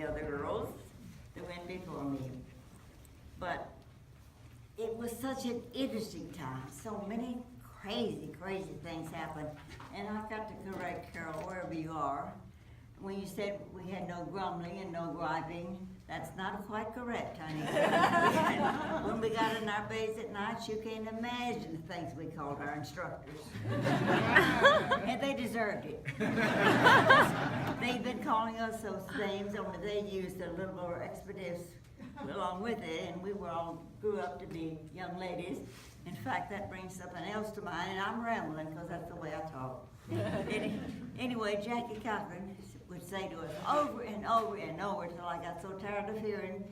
the other girls that went before me. But it was such an interesting time. So many crazy things happened. And I've got to correct Carol, wherever you are. When you said we had no grumbling and no griping, that's not quite correct, honey. When we got in our beds at night, you can't imagine the things we called our instructors. And they deserved it. They've been calling us those names, only they used a little more expletives along with it, and we were all grew up to be young ladies. In fact, that brings something else to mind, and I'm rambling because that's the way I talk. Anyway, Jackie Cochran would say to us over and over and over till I got so tired of hearing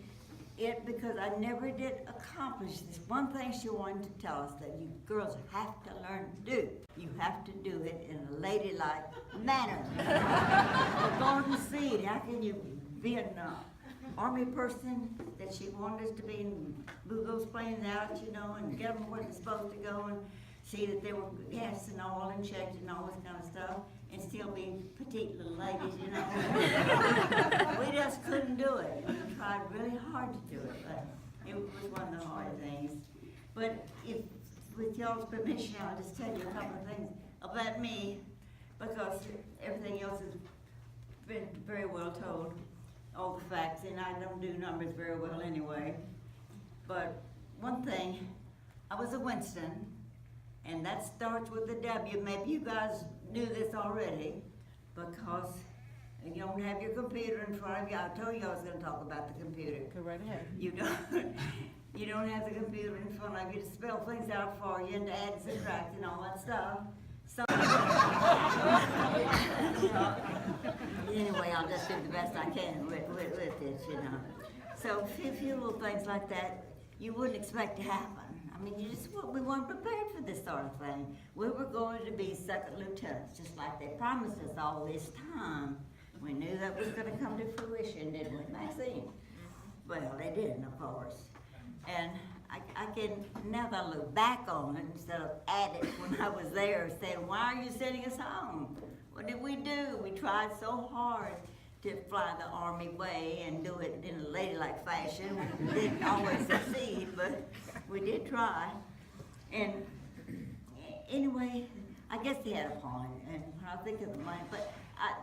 it, because I never did accomplish this one thing she wanted to tell us, that you girls have to learn to do. You have to do it in a ladylike manner. A golden seed, how can you be an army person that she wanted us to be and move those planes out, you know, and get them where they're supposed to go and see that they were gas and oil and checked and all this kind of stuff, and still be petite little ladies, you know. We just couldn't do it. We tried really hard to do it, but it was one of the hard things. But if, with y'all's permission, I'll just tell you a couple of things about me, because everything else has been very well told, all the facts, and I don't do numbers very well anyway. But one thing, I was a Winston, and that starts with a W. Maybe you guys knew this already, because you don't have your computer in front of you. I told you I was going to talk about the computer. Go right ahead. You don't have the computer in front of you to spell things out for you and to add and subtract and all that stuff. So anyway, I'll just do the best I can with it, you know. So a few little things like that you wouldn't expect to happen. I mean, we weren't prepared for this sort of thing. We were going to be second lieutenants, just like they promised us all this time. We knew that was going to come to fruition, didn't we, Maxine? Well, they didn't, of course. And I can, now that I look back on it, instead of at it when I was there, saying, why are you sending us home? What did we do? We tried so hard to fly the Army way and do it in a ladylike fashion. We didn't always succeed, but we did try. And anyway, I guess he had a point, and when I think of the money, but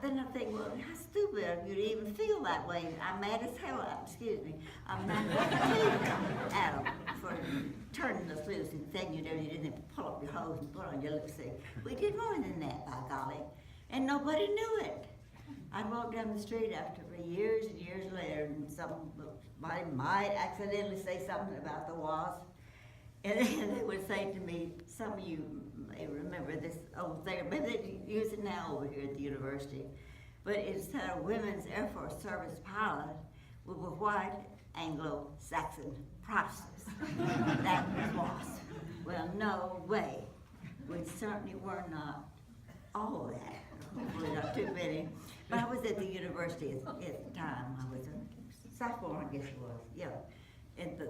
then I think, well, how stupid of you to even feel that way. I'm mad as hell, excuse me. I'm mad at him for turning us loose and saying you didn't pull up your hose and put on your lipstick. We did more than that, by golly, and nobody knew it. I'd walk down the street after years and years later, and somebody might accidentally say something about the WASP, and then they would say to me, some of you may remember this over there, maybe they use it now over here at the university, but it's a women's Air Force service pilot with a white Anglo-Saxon Protestants. That was WASP. Well, no way. We certainly were not all that. Hopefully not too many. But I was at the university at the time. I was a sophomore, I guess it was. Yeah. And the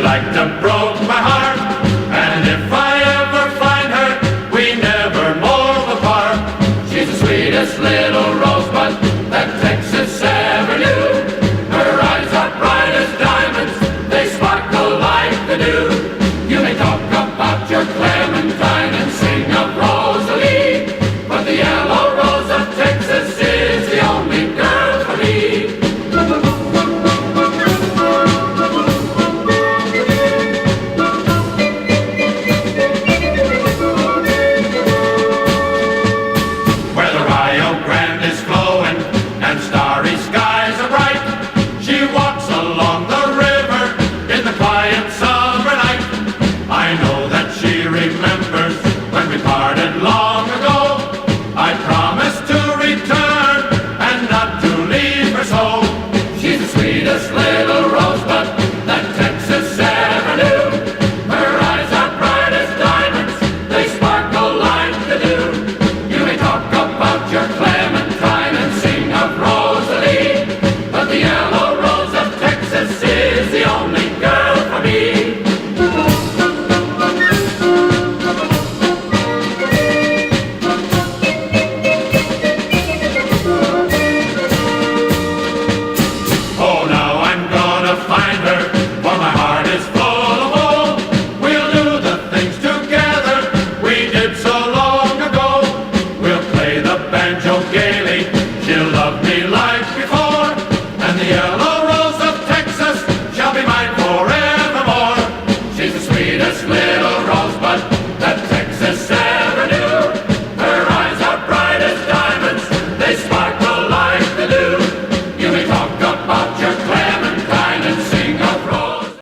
like to broke my heart, and if I ever find her, we never more apart. She's the sweetest little rose.